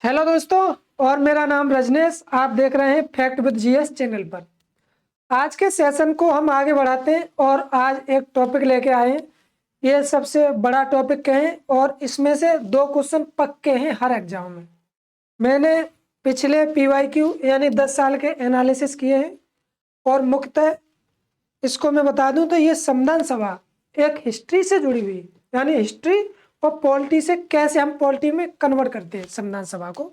Hello दोस्तों। और मेरा नाम रजनेश, आप देख रहे हैं फैक्ट विद जीएस चैनल पर। आज के सेशन को हम आगे बढ़ाते हैं और आज एक टॉपिक लेके आए हैं। ये सबसे बड़ा टॉपिक कहें और इसमें से 2 क्वेश्चन पक्के हैं हर एग्जाम में। मैंने पिछले पीवाईक्यू यानी 10 साल के एनालिसिस किए हैं और मुख्यतः इसको मैं बता दूं तो ये संविधान सभा एक हिस्ट्री से जुड़ी हुई, यानी हिस्ट्री और पॉलिटी से कैसे हम पॉलिटी में कन्वर्ट करते हैं संविधान सभा को,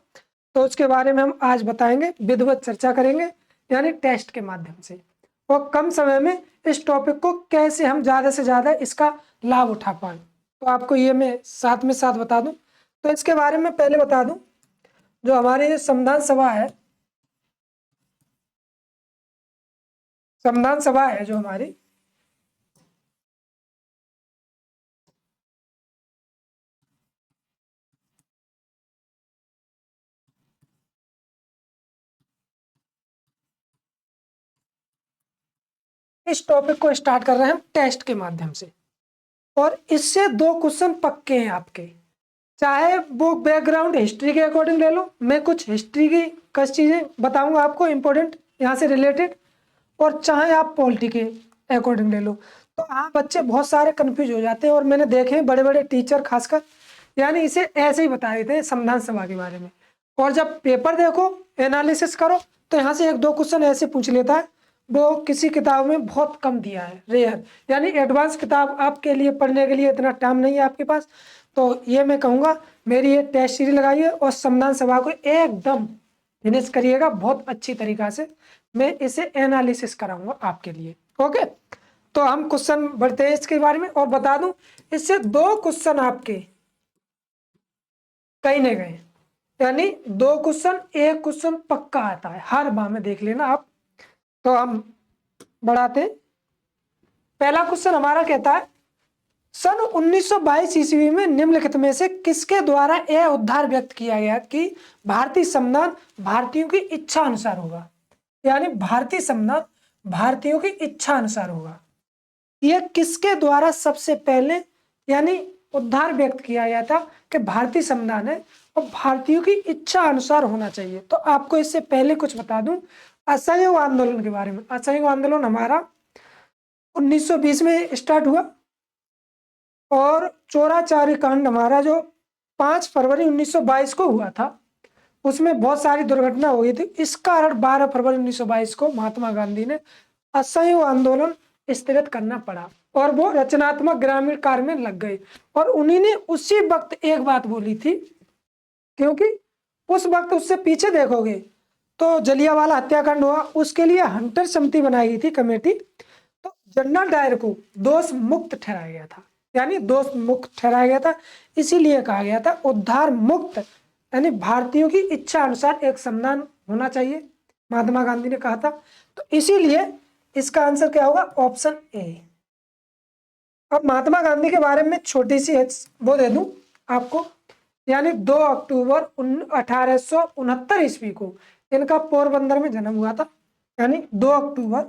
तो उसके बारे में हम आज बताएंगे, विधिवत चर्चा करेंगे यानी टेस्ट के माध्यम से। और कम समय में इस टॉपिक को कैसे हम ज़्यादा से ज़्यादा इसका लाभ उठा पाए, तो आपको ये मैं साथ में साथ बता दूं। तो इसके बारे में पहले बता दूं, जो हमारी संविधान सभा है, संविधान सभा है जो हमारी, इस टॉपिक को स्टार्ट कर रहे हैं हम टेस्ट के माध्यम से। और इससे 2 क्वेश्चन पक्के हैं आपके, चाहे वो बैकग्राउंड हिस्ट्री के अकॉर्डिंग ले लो, मैं कुछ हिस्ट्री की कुछ चीज़ें बताऊंगा आपको इंपॉर्टेंट यहाँ से रिलेटेड, और चाहे आप पॉलिटी के अकॉर्डिंग ले लो। तो आप बच्चे बहुत सारे कंफ्यूज हो जाते हैं और मैंने देखे हैं बड़े बड़े टीचर खासकर, यानी इसे ऐसे ही बता देते हैं संविधान सभा के बारे में, और जब पेपर देखो एनालिसिस करो तो यहाँ से 1-2 क्वेश्चन ऐसे पूछ लेता है, वो किसी किताब में बहुत कम दिया है, रेयर, यानी एडवांस किताब आपके लिए पढ़ने के लिए इतना टाइम नहीं है आपके पास। तो ये मैं कहूँगा, मेरी ये टेस्ट सीरीज लगाइए और संविधान सभा को एकदम फिनिश करिएगा बहुत अच्छी तरीका से। मैं इसे एनालिसिस कराऊंगा आपके लिए। ओके, तो हम क्वेश्चन बढ़ते हैं इसके बारे में। और बता दूं, इससे 2 क्वेश्चन आपके कहीं नहीं गए, यानी 2 क्वेश्चन, 1 क्वेश्चन पक्का आता है हर बार में, देख लेना आप। तो हम बढ़ाते, पहला क्वेश्चन हमारा कहता है, सन 1922 ईस्वी में निम्नलिखित में से किसके द्वारा यह उद्धार व्यक्त किया गया कि भारतीय संविधान भारतीयों की इच्छा अनुसार होगा, यानी भारतीय संविधान भारतीयों की इच्छा अनुसार होगा। यह किसके द्वारा सबसे पहले यानी उद्धार व्यक्त किया गया था कि भारतीय संविधान है और भारतीयों की इच्छा अनुसार होना चाहिए। तो आपको इससे पहले कुछ बता दूं असहयोग आंदोलन के बारे में। असहयोग आंदोलन हमारा 1920 में स्टार्ट हुआ और चौराचार्य कांड हमारा जो 5 फरवरी 1922 को हुआ था, उसमें बहुत सारी दुर्घटना हो गई थी। इस कारण 12 फरवरी 1922 को महात्मा गांधी ने असहयोग आंदोलन स्थगित करना पड़ा और वो रचनात्मक ग्रामीण कार्य में लग गए। और उन्हीं ने उसी वक्त एक बात बोली थी, क्योंकि उस वक्त उससे पीछे देखोगे तो जलियांवाला हत्याकांड हुआ, उसके लिए हंटर समिति बनाई गई थी कमेटी, तो जनरल डायर को दोष मुक्त ठहराया गया था, यानी दोष मुक्त ठहराया गया था। इसीलिए कहा गया था उद्धार मुक्त, यानी भारतीयों की इच्छा अनुसार एक संविधान होना चाहिए, महात्मा गांधी ने कहा था। तो इसीलिए इसका आंसर क्या होगा, ऑप्शन ए। अब महात्मा गांधी के बारे में छोटी सी वो दे दूं आपको, यानी 2 अक्टूबर 1869 ईस्वी को इनका पोरबंदर में जन्म हुआ था, यानी 2 अक्टूबर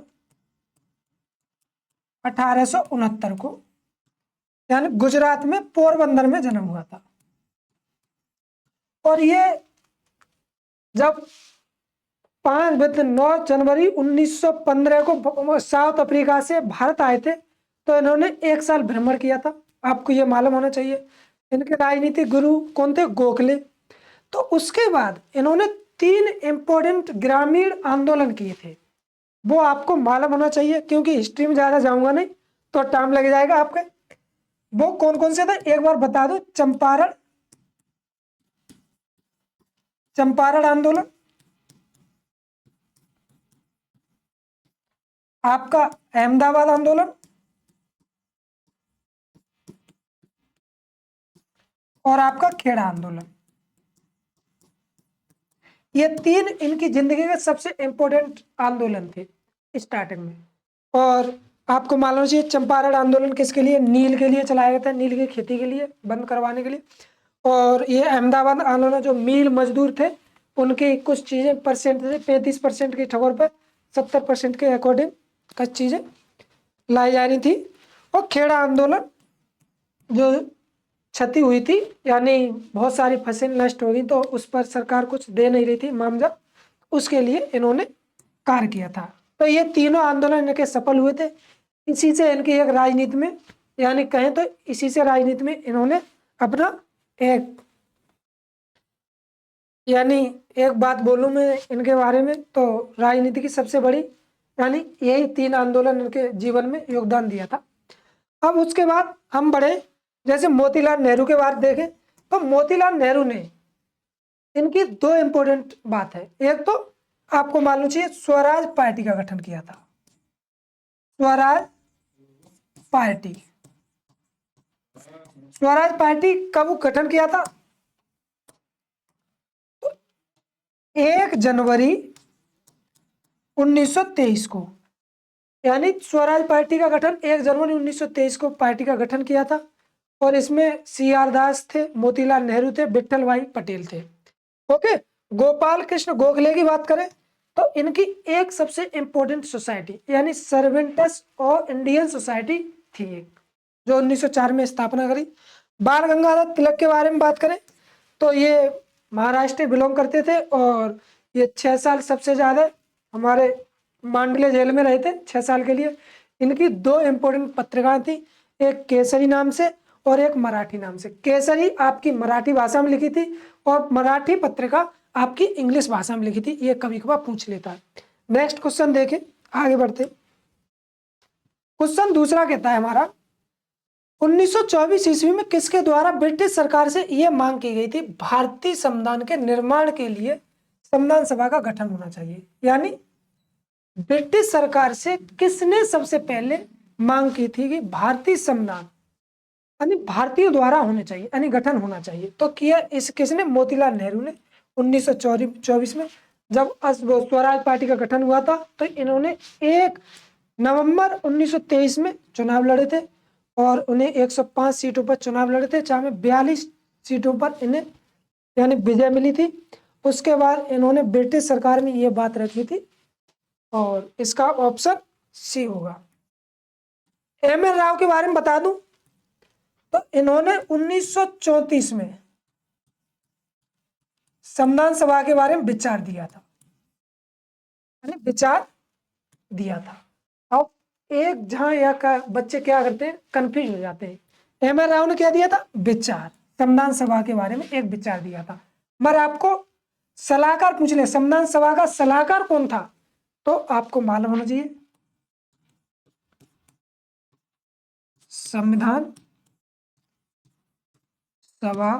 1869 को, यानी गुजरात में पोरबंदर में जन्म हुआ था। और ये जब 9 जनवरी 1915 को साउथ अफ्रीका से भारत आए थे, तो इन्होंने 1 साल भ्रमण किया था, आपको ये मालूम होना चाहिए। इनके राजनीतिक गुरु कौन थे, गोखले। तो उसके बाद इन्होंने 3 इंपॉर्टेंट ग्रामीण आंदोलन किए थे, वो आपको मालूम होना चाहिए, क्योंकि हिस्ट्री में ज्यादा जाऊंगा नहीं तो टाइम लग जाएगा आपके। वो कौन कौन से थे एक बार बता दो, चंपारण आंदोलन, आपका अहमदाबाद आंदोलन और आपका खेड़ा आंदोलन। ये 3 इनकी जिंदगी के सबसे इंपॉर्टेंट आंदोलन थे स्टार्टिंग में। और आपको मालूम चाहिए चंपारण आंदोलन किसके लिए, नील के लिए चलाया गया था, नील की खेती के लिए बंद करवाने के लिए। और ये अहमदाबाद आंदोलन जो मील मजदूर थे उनकी कुछ चीजें परसेंट थे, 35% की ठगोर पर 70% के अकॉर्डिंग कुछ चीजें लाई जा रही थी। और खेड़ा आंदोलन जो क्षति हुई थी, यानी बहुत सारी फसल नष्ट हो गई, तो उस पर सरकार कुछ दे नहीं रही थी मुआवजा, उसके लिए इन्होंने कार्य किया था। तो ये तीनों आंदोलन इनके सफल हुए थे। इसी से इनकी एक राजनीति में, यानी कहें तो इसी से राजनीति में इन्होंने अपना एक, यानी एक बात बोलूं मैं इनके बारे में, तो राजनीति की सबसे बड़ी, यानी यही 3 आंदोलन इनके जीवन में योगदान दिया था। अब उसके बाद हम बढ़े, जैसे मोतीलाल नेहरू के बारे देखें, तो मोतीलाल नेहरू ने, इनकी 2 इंपॉर्टेंट बात है। एक तो आपको मालूम चाहिए स्वराज पार्टी का गठन किया था। स्वराज पार्टी, स्वराज पार्टी कब गठन किया था? 1 जनवरी 1923 को, यानी स्वराज पार्टी का गठन 1 जनवरी 1923 को पार्टी का गठन किया था। और इसमें CR दास थे, मोतीलाल नेहरू थे, विट्ठल भाई पटेल थे। ओके, गोपाल कृष्ण गोखले की बात करें तो इनकी एक सबसे इंपॉर्टेंट सोसाइटी, यानी सर्वेंटस और इंडियन सोसाइटी थी एक, जो 1904 में स्थापना करी। बाल गंगाधर तिलक के बारे में बात करें तो ये महाराष्ट्र बिलोंग करते थे, और ये 6 साल सबसे ज्यादा हमारे मांडले जेल में रहे थे, 6 साल के लिए। इनकी 2 इंपॉर्टेंट पत्रिकाएं थी, एक केसरी नाम से और एक मराठी नाम से। केसरी आपकी मराठी भाषा में लिखी थी और मराठी पत्रिका आपकी इंग्लिश भाषा में लिखी थी, ये कभी कभार पूछ लेता है। नेक्स्ट क्वेश्चन देखें, आगे बढ़ते। क्वेश्चन दूसरा कहता है हमारा, 1924 ईस्वी में किसके द्वारा ब्रिटिश सरकार से यह मांग की गई थी, भारतीय संविधान के निर्माण के लिए संविधान सभा का गठन होना चाहिए। यानी ब्रिटिश सरकार से किसने सबसे पहले मांग की थी कि भारतीय संविधान यानी भारतीयों द्वारा होने चाहिए, यानी गठन होना चाहिए। तो किया इस किसने? मोतीलाल नेहरू ने 1924 में, जब स्वराज पार्टी का गठन हुआ था, तो इन्होंने 1 नवंबर 1923 में चुनाव लड़े थे और उन्हें 105 सीटों पर चुनाव लड़े थे, जहाँ में 42 सीटों पर इन्हें यानी विजय मिली थी। उसके बाद इन्होंने ब्रिटिश सरकार में ये बात रखी थी, और इसका ऑप्शन सी होगा। MN राव के बारे में बता दूं तो इन्होंने 1934 में संविधान सभा के बारे में विचार दिया था, यानी विचार दिया था। अब एक जहां या का बच्चे क्या करते हैं, कंफ्यूज हो जाते हैं। MN राव ने क्या दिया था? विचार, संविधान सभा के बारे में एक विचार दिया था। मगर आपको सलाहकार पूछ ले, संविधान सभा का सलाहकार कौन था, तो आपको मालूम होना चाहिए संविधान सभा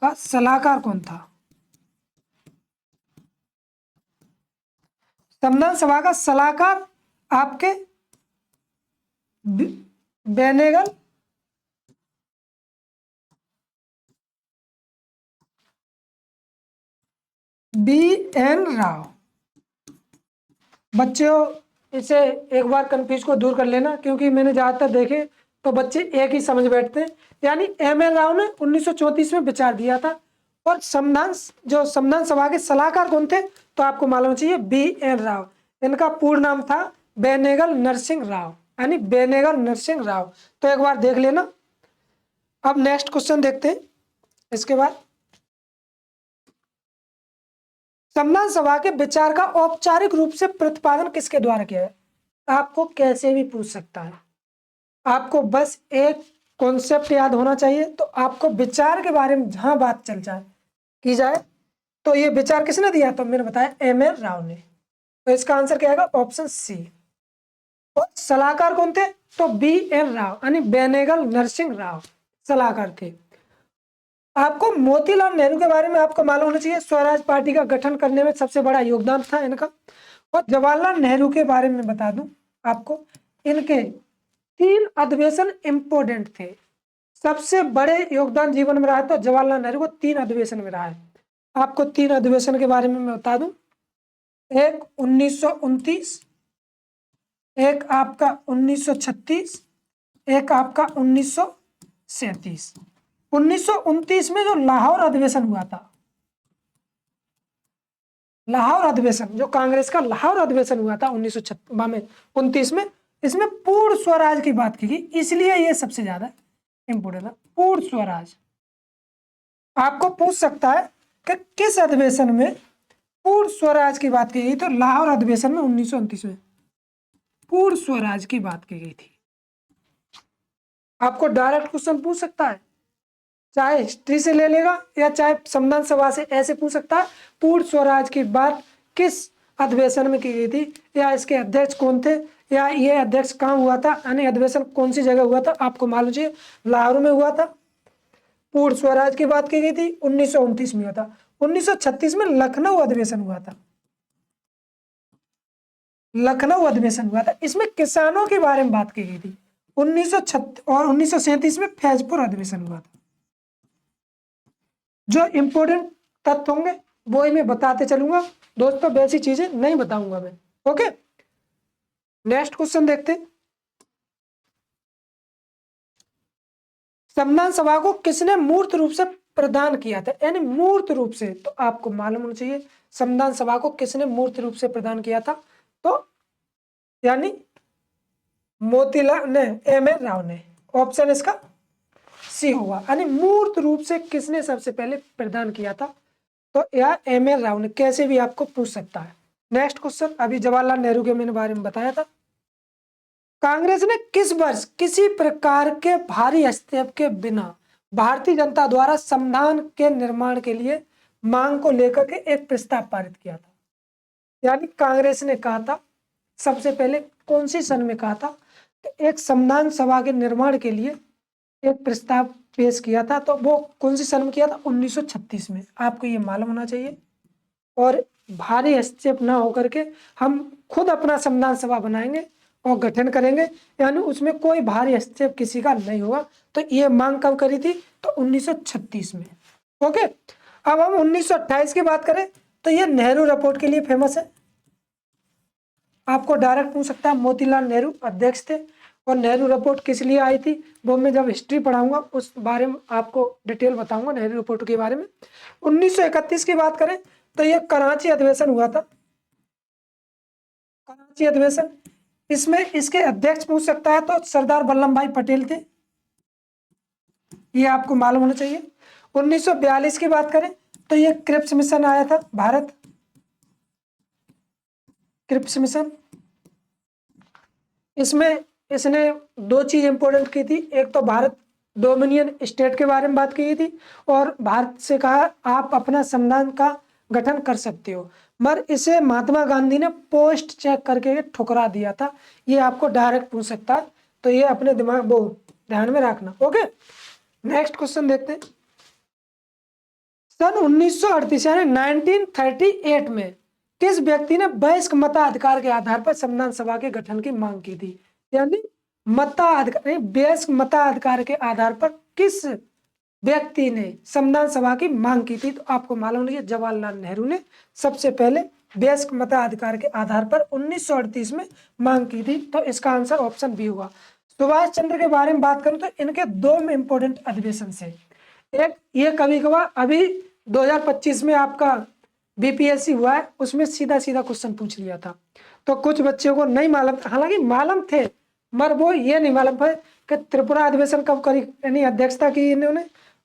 का सलाहकार कौन था। संविधान सभा का सलाहकार आपके बेनेगल BN राव। बच्चों इसे एक बार कंफ्यूज को दूर कर लेना, क्योंकि मैंने ज्यादातर देखे तो बच्चे एक ही समझ बैठते हैं। यानी MN राव ने 1934 में विचार दिया था। और संविधान सभा के सलाहकार कौन थे, तो आपको मालूम चाहिए BN राव। इनका पूर्ण नाम था बेनेगल नरसिंह राव, यानी बेनेगल नरसिंह राव। तो एक बार देख लेना। अब नेक्स्ट क्वेश्चन देखते हैं। इसके बाद संविधान सभा के विचार का औपचारिक रूप से प्रतिपादन किसके द्वारा किया है? आपको कैसे भी पूछ सकता है, आपको बस एक कॉन्सेप्ट याद होना चाहिए। तो आपको विचार के बारे में जहां बात चल जाए की जाए, तो ये विचार किसने दिया? तो मैंने बताया MN राव ने। तो इसका आंसर क्या आएगा? Option C. और सलाहकार कौन थे? तो BN राव, यानी बेनेगल नरसिंह राव सलाहकार थे। आपको मोतीलाल नेहरू के बारे में आपको मालूम होना चाहिए, स्वराज पार्टी का गठन करने में सबसे बड़ा योगदान था इनका। और जवाहरलाल नेहरू के बारे में बता दूं आपको, इनके 3 अधिवेशन इंपोर्टेंट थे। सबसे बड़े योगदान जीवन में रहा है तो जवाहरलाल नेहरू को 3 अधिवेशन में रहा है। आपको 3 अधिवेशन के बारे में मैं बता दूं, एक 1929, एक आपका 1936, एक आपका 1937। 1929 में जो लाहौर अधिवेशन हुआ था, लाहौर अधिवेशन जो कांग्रेस का लाहौर अधिवेशन हुआ था 1929 में, इसमें पूर्ण स्वराज की बात की गई, इसलिए ये सबसे ज्यादा इंपोर्टेंट है। पूर्ण स्वराज आपको पूछ सकता है कि किस अधिवेशन में पूर्ण स्वराज की बात की गई, तो लाहौर अधिवेशन में 1929 में पूर्ण स्वराज की बात की गई थी। आपको डायरेक्ट क्वेश्चन पूछ सकता है, चाहे हिस्ट्री से ले लेगा या चाहे संविधान सभा से, ऐसे पूछ सकता है पूर्ण स्वराज की बात किस अधिवेशन में की गई थी, या इसके अध्यक्ष कौन थे, या ये अध्यक्ष कहाँ हुआ था, यानी अधिवेशन कौन सी जगह हुआ था। आपको मालूम चाहिए लाहौर में हुआ था। पूर्ण स्वराज की बात की गई थी 1929 में हुआ था। 1936 में लखनऊ अधिवेशन हुआ था, लखनऊ अधिवेशन हुआ था, इसमें किसानों के बारे में बात की गई थी। 1936 और 1937 में फैजपुर अधिवेशन हुआ था। जो इंपोर्टेंट तथ्य होंगे वो ही मैं बताते चलूंगा दोस्तों, वैसी चीजें नहीं बताऊंगा मैं। ओके, नेक्स्ट क्वेश्चन देखते हैं। संविधान सभा को किसने मूर्त रूप से प्रदान किया था, यानी मूर्त रूप से, तो आपको मालूम होना चाहिए संविधान सभा को किसने मूर्त रूप से प्रदान किया था, तो यानी मोतीलाल ने, एम.एन. राव ने। ऑप्शन इसका सी होगा, यानी मूर्त रूप से किसने सबसे पहले प्रदान किया था, तो यह एम.एन. राव ने। कैसे भी आपको पूछ सकता है। नेक्स्ट क्वेश्चन, अभी जवाहरलाल नेहरू के मैंने बारे में बताया था। कांग्रेस ने किस वर्ष किसी प्रकार के भारी हस्तक्षेप के बिना भारतीय जनता द्वारा संविधान के निर्माण के लिए मांग को लेकर के एक प्रस्ताव पारित किया था, यानी कांग्रेस ने कहा था सबसे पहले, कौन सी सन में कहा था कि एक संविधान सभा के निर्माण के लिए एक प्रस्ताव पेश किया था, तो वो कौन सी सन में किया था, 1936 में। आपको ये मालूम होना चाहिए। और भारी हस्तक्षेप ना होकर के हम खुद अपना संविधान सभा बनाएंगे और गठन करेंगे, यानी उसमें कोई भारी हस्तक्षेप किसी का नहीं होगा। तो ये मांग कब करी थी, तो 1936 में। ओके, अब हम 1928 की बात करें तो ये नेहरू रिपोर्ट के लिए फेमस है। आपको डायरेक्ट पूछ सकता है, मोतीलाल नेहरू अध्यक्ष थे, और नेहरू रिपोर्ट किस लिए आई थी वो मैं जब हिस्ट्री पढ़ाऊंगा उस बारे में आपको डिटेल बताऊंगा नेहरू रिपोर्ट के बारे में। 1931 की बात करें तो ये कराची अधिवेशन हुआ था, कराची अधिवेशन। इसमें इसके अध्यक्ष पूछ सकता है तो सरदार वल्लभ भाई पटेल थे, ये आपको मालूम होना चाहिए। 1942 की बात करें तो ये क्रिप्स मिशन आया था, भारत क्रिप्स मिशन। इसमें इसने दो चीज इंपोर्टेंट की थी, एक तो भारत डोमिनियन स्टेट के बारे में बात की थी, और भारत से कहा आप अपना संविधान का गठन कर सकते हो, मगर इसे महात्मा गांधी ने पोस्ट चेक करके ठुकरा दिया था। ये आपको डायरेक्ट पूछ सकता है, तो ये अपने दिमाग वो ध्यान में रखना। ओके, नेक्स्ट क्वेश्चन देखते हैं। सन 1938 यानी 1938 में किस व्यक्ति ने वयस्क मताधिकार के आधार पर संविधान सभा के गठन की मांग की थी, यानी मताधिकार, वयस्क मताधिकार के आधार पर किस व्यक्ति ने संविधान सभा की मांग की थी, तो आपको मालूम नहीं है जवाहरलाल नेहरू ने सबसे पहले वयस्क मताधिकार के आधार पर 1938 में मांग की थी। तो इसका आंसर ऑप्शन बी होगा। सुभाष चंद्र के बारे में बात करूं तो इनके दो इंपोर्टेंट अधिवेशन से, एक ये कभी कभार अभी 2025 में आपका बीपीएससी हुआ है, उसमें सीधा सीधा क्वेश्चन पूछ लिया था, तो कुछ बच्चों को नहीं मालूम, हालांकि मालूम थे मगर वो ये नहीं मालूम था कि त्रिपुरा अधिवेशन कब करी, यानी अध्यक्षता की इन्होंने,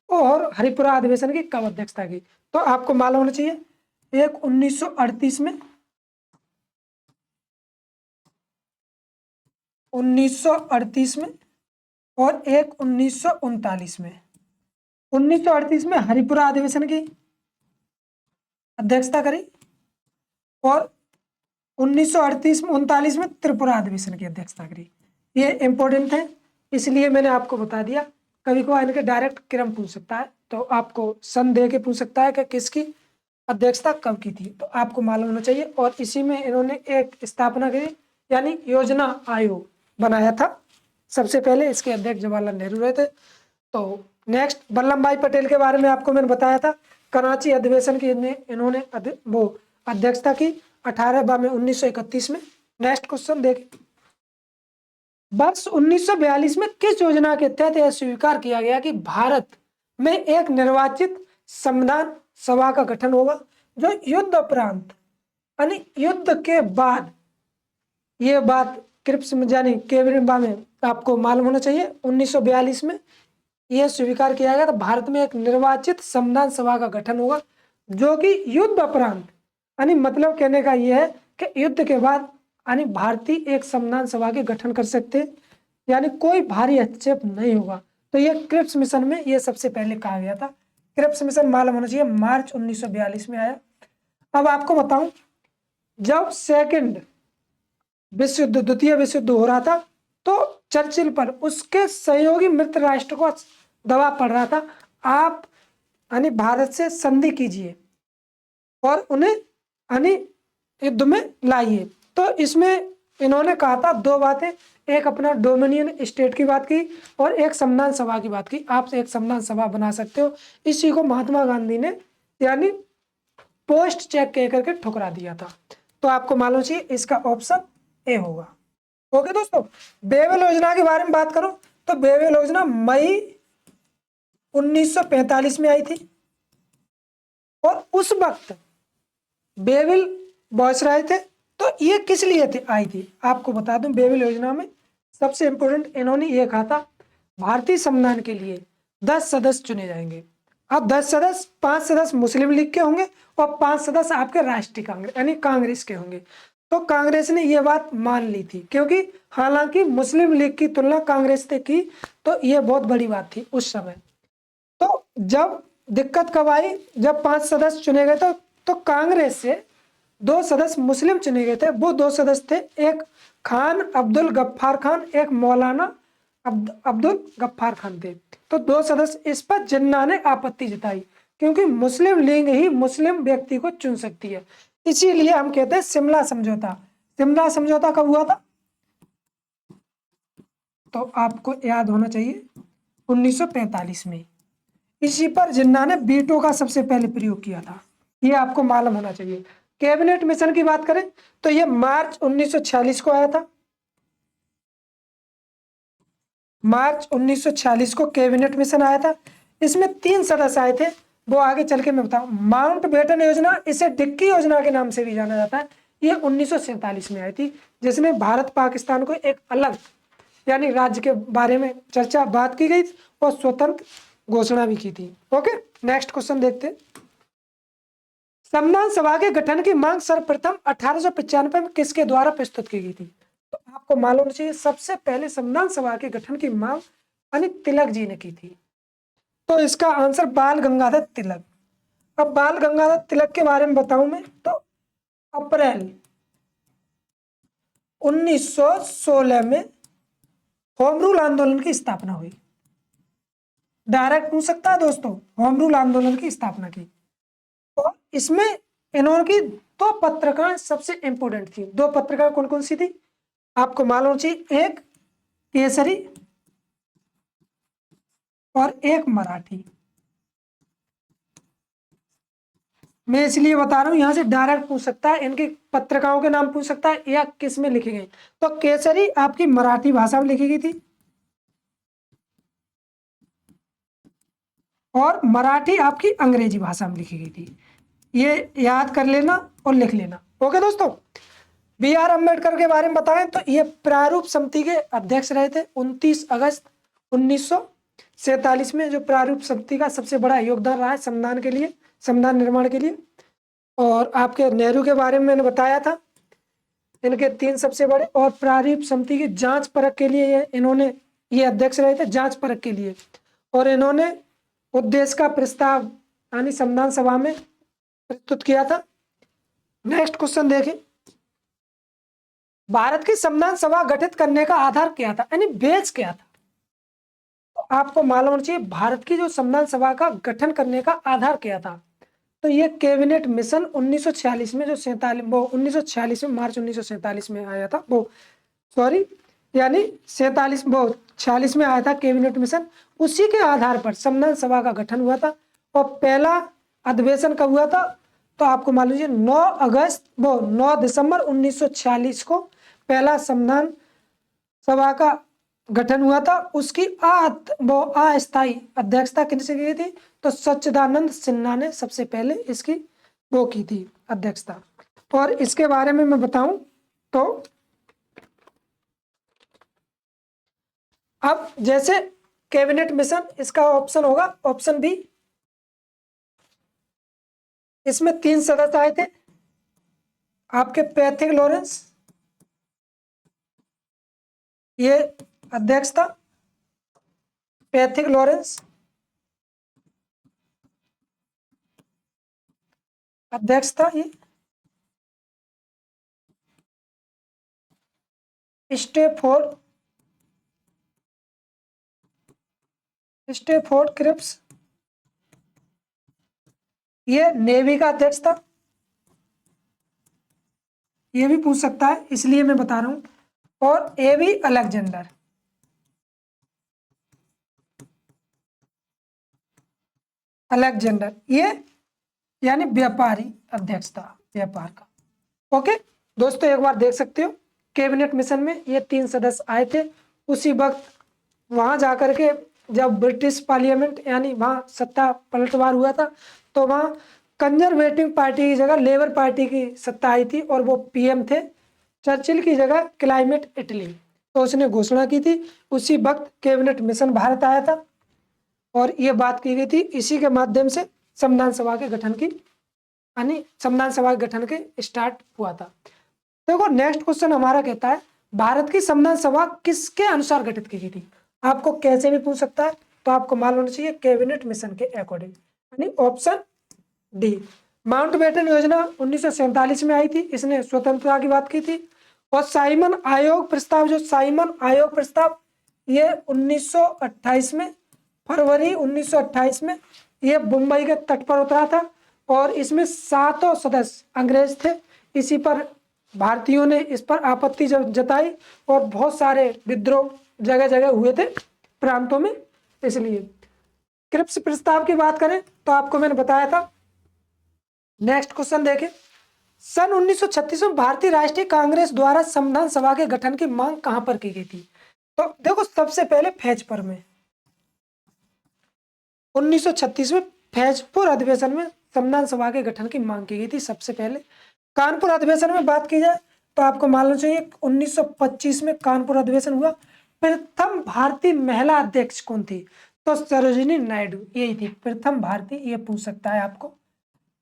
और हरिपुरा अधिवेशन की कब अध्यक्षता की। तो आपको मालूम होना चाहिए, एक 1938 में, 1938 में, और एक 1939 में। 1938 में हरिपुरा अधिवेशन की अध्यक्षता करी, और 1938 में 39 में त्रिपुरा अधिवेशन की अध्यक्षता करी। ये इंपॉर्टेंट है, इसलिए मैंने आपको बता दिया। कभी कभार इनके डायरेक्ट क्रम पूछ सकता है, तो आपको सन दे के पूछ सकता है कि किसकी अध्यक्षता कब की थी, तो आपको मालूम होना चाहिए। और इसी में इन्होंने एक स्थापना करी, यानी योजना आयोग बनाया था सबसे पहले, इसके अध्यक्ष जवाहरलाल नेहरू रहे थे। तो नेक्स्ट, वल्लभ भाई पटेल के बारे में आपको मैंने बताया था, कराची अधिवेशन की इन्होंने वो अध्यक्षता की 18 में 1931 में। नेक्स्ट क्वेश्चन देखें, वर्ष 1942 में किस योजना के तहत यह स्वीकार किया गया कि भारत में एक निर्वाचित संविधान सभा का गठन होगा, जो युद्ध उपरांत यानी युद्ध के बाद, ये बात क्रिप्स में यानी कैबिनेट में आपको मालूम होना चाहिए, 1942 में यह स्वीकार किया गया था भारत में एक निर्वाचित संविधान सभा का गठन होगा, जो कि युद्ध उपरांत, यानी मतलब कहने का यह है कि युद्ध के बाद यानी भारतीय एक संविधान सभा के गठन कर सकते हैं, यानी कोई भारी हस्तक्षेप नहीं होगा। तो यह क्रिप्स मिशन में यह सबसे पहले कहा गया था। क्रिप्स मिशन मालूम होना चाहिए, मार्च 1942 में आया। अब आपको बताऊं, जब सेकंड विश्व युद्ध, द्वितीय विश्व युद्ध हो रहा था, तो चर्चिल पर उसके सहयोगी मित्र राष्ट्र को दबाव पड़ रहा था, आप यानी भारत से संधि कीजिए और उन्हें यानी युद्ध में लाइए। तो इसमें इन्होंने कहा था दो बातें, एक अपना डोमिनियन स्टेट की बात की और एक संविधान सभा की बात की, आप एक संविधान सभा बना सकते हो। इसी को महात्मा गांधी ने यानी पोस्ट चेक कह करके ठुकरा दिया था। तो आपको मालूम चाहिए इसका ऑप्शन ए होगा। ओके दोस्तों, बेबल योजना के बारे में बात करूं तो बेबल योजना मई 1945 में आई थी और उस वक्त बेबल बॉयसराय थे। तो ये किस लिए आई थी आपको बता दूं, बेबल योजना में सबसे इंपोर्टेंट इन्होंने ये कहा था भारतीय संविधान के लिए 10 सदस्य चुने जाएंगे। अब 10 सदस्य, 5 सदस्य मुस्लिम लीग के होंगे और 5 सदस्य आपके राष्ट्रीय कांग्रेस यानी कांग्रेस के होंगे। तो कांग्रेस ने यह बात मान ली थी, क्योंकि हालांकि मुस्लिम लीग की तुलना कांग्रेस से की, तो यह बहुत बड़ी बात थी उस समय। तो जब दिक्कत कब आई, जब 5 सदस्य चुने गए तो कांग्रेस से 2 सदस्य मुस्लिम चुने गए थे। वो 2 सदस्य थे, एक खान अब्दुल गफ्फार खान, एक मौलाना अब्दुल गफ्फार खान थे। तो 2 सदस्य, इस पर जिन्ना ने आपत्ति जताई, क्योंकि मुस्लिम लीग ही मुस्लिम व्यक्ति को चुन सकती है। इसीलिए हम कहते हैं शिमला समझौता। शिमला समझौता कब हुआ था, तो आपको याद होना चाहिए 1945 में। इसी पर जिन्ना ने वीटो का सबसे पहले प्रयोग किया था, ये आपको मालूम होना चाहिए। कैबिनेट मिशन की बात करें तो यह मार्च 1946 को आया था। मार्च 1946 को कैबिनेट मिशन आया था। इसमें 3 सदस्य आए थे, वो आगे चल के मैं बताऊं। माउंट बेटन योजना, इसे डिक्की योजना के नाम से भी जाना जाता है, ये 1947 में आई थी, जिसमें भारत पाकिस्तान को एक अलग यानी राज्य के बारे में चर्चा बात की गई और स्वतंत्र घोषणा भी की थी। ओके, नेक्स्ट क्वेश्चन देखते हैं। संविधान सभा के गठन की मांग सर्वप्रथम 1895 में किसके द्वारा प्रस्तुत की गई थी, तो आपको मालूम चाहिए सबसे पहले संविधान सभा के गठन की मांग यानी तिलक जी ने की थी। तो इसका आंसर बाल गंगाधर तिलक। अब बाल गंगाधर तिलक के बारे में बताऊं मैं, तो अप्रैल 1916 में होम रूल आंदोलन की स्थापना हुई। डायरेक्ट पूछ सकता है दोस्तों, होम रूल आंदोलन की स्थापना की। तो इसमें इन्होंने की 2 पत्रिकाएं सबसे इंपोर्टेंट थी। 2 पत्रिकाएं कौन कौन सी थी आपको मालूम चाहिए, एक केसरी और एक मराठी। मैं इसलिए बता रहा हूं, यहां से डायरेक्ट पूछ सकता है, इनकी पत्रिकाओं के नाम पूछ सकता है या किस में लिखी गई। तो केसरी आपकी मराठी भाषा में लिखी गई थी और मराठी आपकी अंग्रेजी भाषा में लिखी गई थी। ये याद कर लेना और लिख लेना। ओके दोस्तों, बी.आर. अम्बेडकर के बारे में बताएं तो ये प्रारूप समिति के अध्यक्ष रहे थे। 29 अगस्त 1947 में जो प्रारूप समिति का सबसे बड़ा योगदान रहा है संविधान के लिए, संविधान निर्माण के लिए। और आपके नेहरू के बारे में मैंने बताया था, इनके 3 सबसे बड़े, और प्रारूप समिति की जांच परख के लिए इन्होंने ये अध्यक्ष रहे थे, जांच परख के लिए। और इन्होंने उद्देश्य का प्रस्ताव यानी संविधान सभा में प्रस्तुत किया था। नेक्स्ट क्वेश्चन देखें, भारत की संविधान सभा गठित करने का आधार क्या था, यानी बेस क्या था। तो आपको मालूम होना चाहिए भारत की जो संविधान सभा का गठन करने का आधार क्या था। तो ये कैबिनेट मिशन 1946 में जो 1946 में मार्च 1947 में आया था, वो सॉरी यानी 46 में आया था कैबिनेट मिशन। उसी के आधार पर संविधान सभा का गठन हुआ था। और पहला अधिवेशन कब हुआ था, तो आपको मालूम है 9 दिसंबर 1946 को पहला संविधान सभा का गठन हुआ था। उसकी अस्थायी अध्यक्षता किसने की थी, तो सच्चिदानंद सिन्हा ने सबसे पहले इसकी वो की थी अध्यक्षता। और इसके बारे में मैं बताऊं तो अब जैसे कैबिनेट मिशन, इसका ऑप्शन होगा ऑप्शन बी। इसमें 3 सदस्य आए थे आपके पैथिक लॉरेंस, ये अध्यक्ष था, पैथिक लॉरेंस अध्यक्ष था, ये स्टेफोर्ड क्रिप्स, ये नेवी का अध्यक्ष था। ये भी पूछ सकता है, इसलिए मैं बता रहा हूं। और एवी अलेक्जेंडर, ये यानी व्यापारी अध्यक्ष था, व्यापार का। ओके दोस्तों, एक बार देख सकते हो कैबिनेट मिशन में ये 3 सदस्य आए थे। उसी वक्त वहां जाकर के जब ब्रिटिश पार्लियामेंट यानी वहां सत्ता पलटवार हुआ था, तो वहां कंजर्वेटिव पार्टी की जगह लेबर पार्टी की सत्ता आई थी और वो पीएम थे चर्चिल की जगह क्लाइमेट इटली। तो उसने घोषणा की थी, उसी वक्त कैबिनेट मिशन भारत आया था और ये बात की गई थी। इसी के माध्यम से संविधान सभा के गठन की यानी संविधान सभा के गठन के स्टार्ट हुआ था। देखो नेक्स्ट क्वेश्चन हमारा कहता है भारत की संविधान सभा किसके अनुसार गठित की गई थी। आपको कैसे भी पूछ सकता है, तो आपको मालूम होना चाहिए कैबिनेट मिशन के अकॉर्डिंग, यानी ऑप्शन डी। माउंटबेटन योजना 1947 में आई थी, इसने स्वतंत्रता की बात की थी। और साइमन आयोग प्रस्ताव, जो साइमन आयोग प्रस्ताव, ये 1928 में, फरवरी 1928 में ये मुंबई के तट पर उतरा था और इसमें 7 सदस्य अंग्रेज थे। इसी पर भारतीयों ने इस पर आपत्ति जताई और बहुत सारे विद्रोह जगह जगह हुए थे प्रांतों में। इसलिए क्रिप्स प्रस्ताव की बात करें तो आपको मैंने बताया था। नेक्स्ट क्वेश्चन देखें, सन 1936 में भारतीय राष्ट्रीय कांग्रेस द्वारा संविधान सभा के गठन की मांग कहां पर की गई थी। तो देखो सबसे पहले फैजपुर में, 1936 में फैजपुर अधिवेशन में संविधान सभा के गठन की मांग की गई थी सबसे पहले। कानपुर अधिवेशन में बात की जाए तो आपको मालूम चाहिए 1925 में कानपुर अधिवेशन हुआ। प्रथम भारतीय महिला अध्यक्ष कौन थी, तो सरोजिनी नायडू यही थी प्रथम भारतीय। ये पूछ सकता है आपको,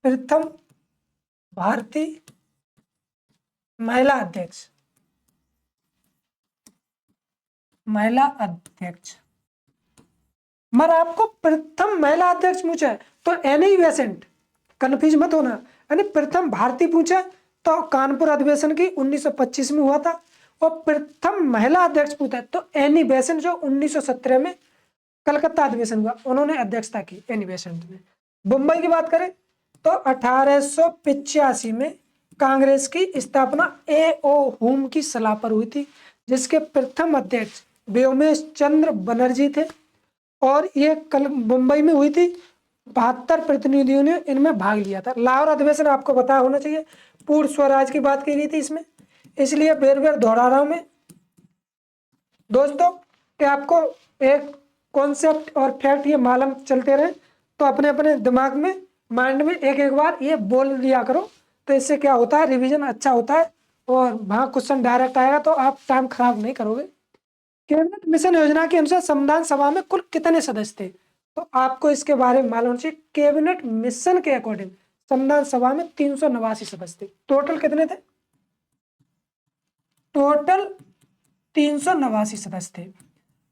प्रथम भारतीय महिला अध्यक्ष, मगर आपको प्रथम महिला अध्यक्ष पूछा है तो एनी बेसेंट, कन्फ्यूज मत होना। यानी प्रथम भारतीय पूछा तो कानपुर अधिवेशन की 1925 में हुआ था, और प्रथम महिला अध्यक्ष पूछा है तो एनी बेसेंट जो 1917 में कलकत्ता अधिवेशन हुआ, उन्होंने अध्यक्षता की एनी बेसेंट ने। मुंबई की बात करें तो 1885 में कांग्रेस की स्थापना A.O. हुम की सलाह पर हुई थी, जिसके प्रथम अध्यक्ष व्योमेश चंद्र बनर्जी थे और ये कल मुंबई में हुई थी। 72 प्रतिनिधियों ने इनमें भाग लिया था। लाहौर अधिवेशन आपको पता होना चाहिए, पूर्ण स्वराज की बात की गई थी इसमें, इसलिए बेर बेर दोहरा रहा हूं मैं दोस्तों कि आपको एक कॉन्सेप्ट और फैक्ट ये मालूम चलते रहे, तो अपने अपने दिमाग में माइंड में एक एक बार ये बोल लिया करो। तो इससे क्या होता है, रिवीजन अच्छा होता है और वहाँ क्वेश्चन डायरेक्ट आएगा तो आप टाइम खराब नहीं करोगे। कैबिनेट मिशन योजना के अनुसार संविधान सभा में कुल कितने सदस्य थे, तो आपको इसके बारे में मालूम चाहिए। कैबिनेट मिशन के अकॉर्डिंग संविधान सभा में 389 सदस्य थे। टोटल कितने थे, टोटल 389 सदस्य थे।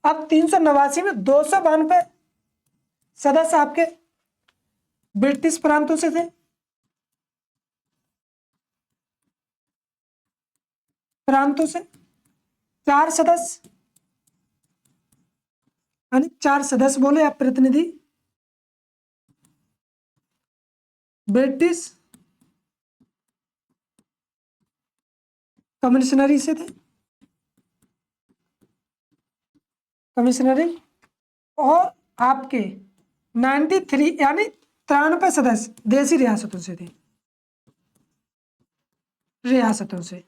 अब 389 में 292 सदस्य आपके ब्रिटिश प्रांतों से थे, प्रांतों से 4 सदस्य, यानी 4 सदस्य बोले आप प्रतिनिधि ब्रिटिश कमिश्नरी से थे, कमिश्नरी। और आपके 93 यानी 93 सदस्य देशी रियासतों से थे, रियासतों से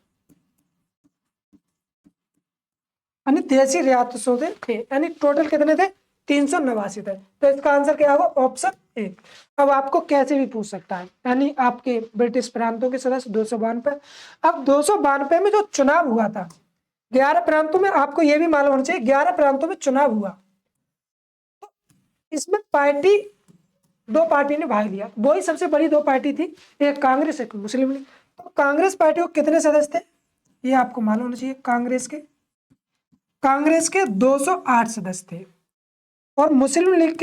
यानी देशी रियासतों से थे। यानी टोटल कितने थे, 389 थे। तो इसका आंसर क्या होगा, ऑप्शन ए। अब आपको कैसे भी पूछ सकता है, यानी आपके ब्रिटिश प्रांतों के सदस्य 292। अब 292 में जो चुनाव हुआ था 11 प्रांतों में, आपको यह भी मालूम होना चाहिए 11 प्रांतों में चुनाव हुआ इसमें पार्टी, दो पार्टी ने भाग लिया, वो ही सबसे बड़ी दो पार्टी थी, एक कांग्रेस एक मुस्लिम लीग। तो कांग्रेस पार्टी को कितने सदस्य थे ये आपको मालूम होना चाहिए। कांग्रेस के 208 सदस्य थे और मुस्लिम लीग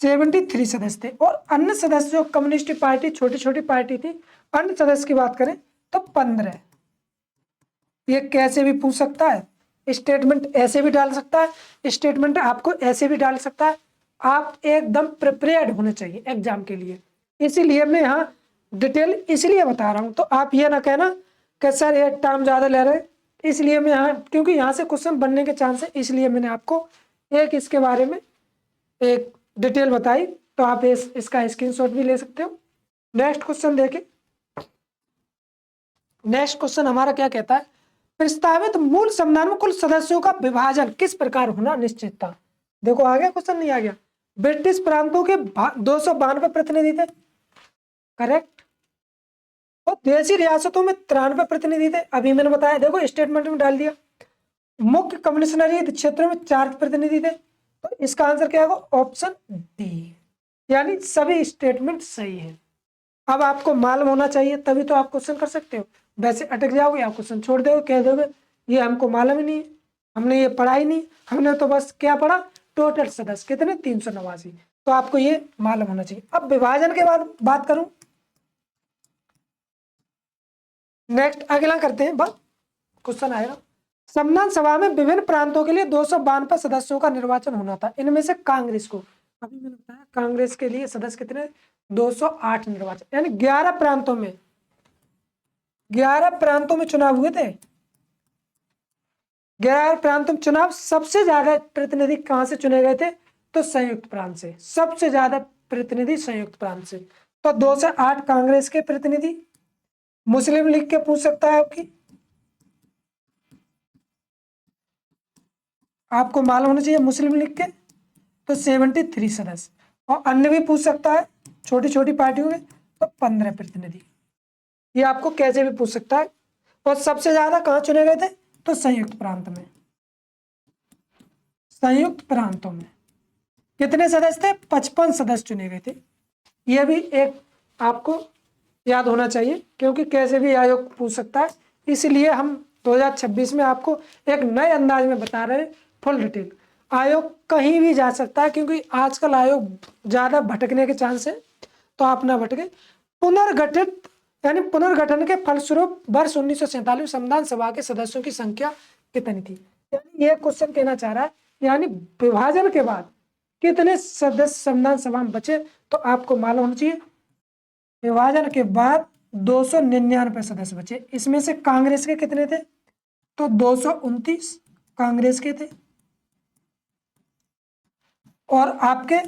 73 सदस्य थे। और अन्य सदस्य जो कम्युनिस्ट पार्टी छोटी छोटी पार्टी थी, अन्य सदस्य की बात करें तो 15। ये कैसे भी पूछ सकता है, स्टेटमेंट ऐसे भी डाल सकता है, स्टेटमेंट आपको ऐसे भी डाल सकता है। आप एकदम प्रिपेयर्ड होने चाहिए एग्जाम के लिए, इसीलिए मैं यहाँ डिटेल इसलिए बता रहा हूँ। तो आप ये ना कहना कि सर ये टाइम ज़्यादा ले रहे हैं, इसलिए मैं यहाँ, क्योंकि यहाँ से क्वेश्चन बनने के चांस है, इसलिए मैंने आपको एक इसके बारे में एक डिटेल बताई। तो आप इसका स्क्रीनशॉट भी ले सकते हो। नेक्स्ट क्वेश्चन देखें। नेक्स्ट क्वेश्चन हमारा क्या कहता है, प्रस्तावित मूल संविधान में कुल सदस्यों का विभाजन किस प्रकार होना निश्चित था। देखो आ गया क्वेश्चन, नहीं आ गया। ब्रिटिश प्रांतों के 292 प्रतिनिधि थे, करेक्ट। और देशी रियासतों में 93 प्रतिनिधि थे, अभी मैंने बताया, देखो स्टेटमेंट में डाल दिया। मुख्य कमिश्नरी क्षेत्रों में 4 प्रतिनिधि थे। तो इसका आंसर क्या होगा, ऑप्शन डी, यानी सभी स्टेटमेंट सही है। अब आपको मालूम होना चाहिए तभी तो आप क्वेश्चन कर सकते हो, वैसे अटक जाओगे, आप क्वेश्चन छोड़ दोगे, कह दोगे ये हमको मालूम ही नहीं है, हमने ये पढ़ा ही नहीं, हमने तो बस क्या पढ़ा, टोटल सदस्य कितने 389। तो आपको ये मालूम होना चाहिए। अब विभाजन के बाद बात करूं, नेक्स्ट अगला करते हैं, बस क्वेश्चन आएगा। संविधान सभा में विभिन्न प्रांतों के लिए 292 सदस्यों का निर्वाचन होना था। इनमें से कांग्रेस को, अभी मैंने बताया कांग्रेस के लिए सदस्य कितने, 208 निर्वाचन, यानी 11 प्रांतों में, 11 प्रांतों में चुनाव हुए थे। 11 प्रांतों में चुनाव, सबसे ज्यादा प्रतिनिधि कहां से चुने गए थे, तो संयुक्त प्रांत से, सबसे ज्यादा प्रतिनिधि संयुक्त प्रांत से। तो 2 से 8 कांग्रेस के प्रतिनिधि, मुस्लिम लीग के पूछ सकता है आपको मालूम होना चाहिए, मुस्लिम लीग के तो 73 सदस्य, और अन्य भी पूछ सकता है छोटी छोटी पार्टियों में तो 15 प्रतिनिधि, ये आपको कैसे भी पूछ सकता है। और सबसे ज्यादा कहां चुने गए थे, तो संयुक्त प्रांत में, संयुक्त प्रांतों में कितने सदस्य थे, 55 सदस्य चुने गए थे। यह भी एक आपको याद होना चाहिए, क्योंकि कैसे भी आयोग पूछ सकता है, इसलिए हम 2026 में आपको एक नए अंदाज में बता रहे हैं, फुल डिटेल। आयोग कहीं भी जा सकता है, क्योंकि आजकल आयोग ज्यादा भटकने के चांस है, तो आप ना भटके। पुनर्गठित यानी पुनर्गठन के फलस्वरूप वर्ष 1947 संविधान सभा के सदस्यों की संख्या कितनी थी। यानी ये क्वेश्चन कहना चाह रहा है, यानी विभाजन के बाद कितने सदस्य संविधान सभा में बचे, तो आपको मालूम होना चाहिए विभाजन के बाद 299 सदस्य बचे। इसमें से कांग्रेस के कितने थे, तो 229 कांग्रेस के थे, और आपके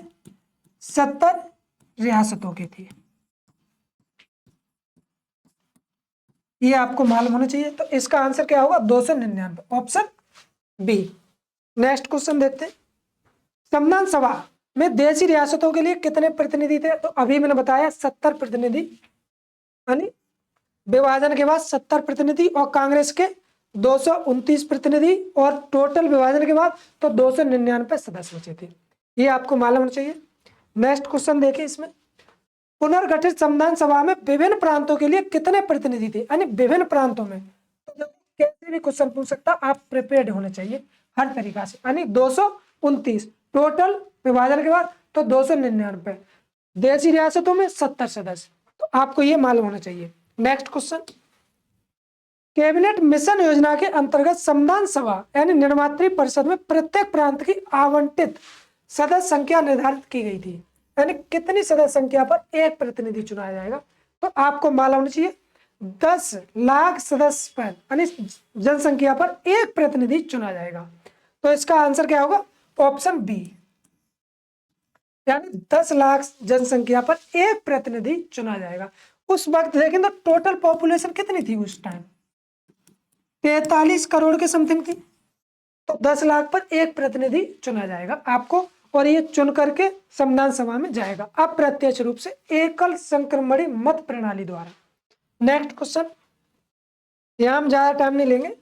70 रियासतों के थे। ये आपको मालूम होना चाहिए। तो इसका आंसर क्या होगा, 299, ऑप्शन बी। नेक्स्ट क्वेश्चन देखते हैं। संविधान सभा में देशी रियासतों के लिए कितने प्रतिनिधि थे, तो अभी मैंने बताया 70 प्रतिनिधि, यानी विभाजन के बाद 70 प्रतिनिधि, और कांग्रेस के 229 प्रतिनिधि, और टोटल विभाजन के बाद तो 299 सदस्य बचे थे। ये आपको मालूम होना चाहिए। नेक्स्ट क्वेश्चन देखिए, इसमें पुनर्गठित संविधान सभा में विभिन्न प्रांतों के लिए कितने प्रतिनिधि थे, यानी विभिन्न प्रांतों में, तो कैसे भी क्वेश्चन पूछ सकता, आप प्रिपेयर्ड होने चाहिए हर तरीका से। यानी 229 टोटल विभाजन के बाद तो 299, देशी रियासतों में 70 सदस्य, तो आपको ये मालूम होना चाहिए। नेक्स्ट क्वेश्चन, कैबिनेट मिशन योजना के अंतर्गत संविधान सभा यानी निर्मात्री परिषद में प्रत्येक प्रांत की आवंटित सदस्य संख्या निर्धारित की गई थी, यानी कितनी सदस्य संख्या पर एक प्रतिनिधि चुना जाएगा, तो आपको मालूम होना चाहिए 10 लाख सदस्य पर, यानी जनसंख्या पर एक प्रतिनिधि चुना जाएगा। तो इसका आंसर क्या होगा, ऑप्शन बी, यानी 10 लाख जनसंख्या पर एक प्रतिनिधि चुना जाएगा। उस वक्त देखें तो टोटल पॉपुलेशन कितनी थी उस टाइम, 43 करोड़ के समथिंग थी। तो 10 लाख पर एक प्रतिनिधि चुना जाएगा आपको, और ये चुन करके संविधान सभा में जाएगा अप्रत्यक्ष रूप से एकल संक्रमणी मत प्रणाली द्वारा। नेक्स्ट क्वेश्चन, यहाँ हम ज्यादा टाइम नहीं लेंगे।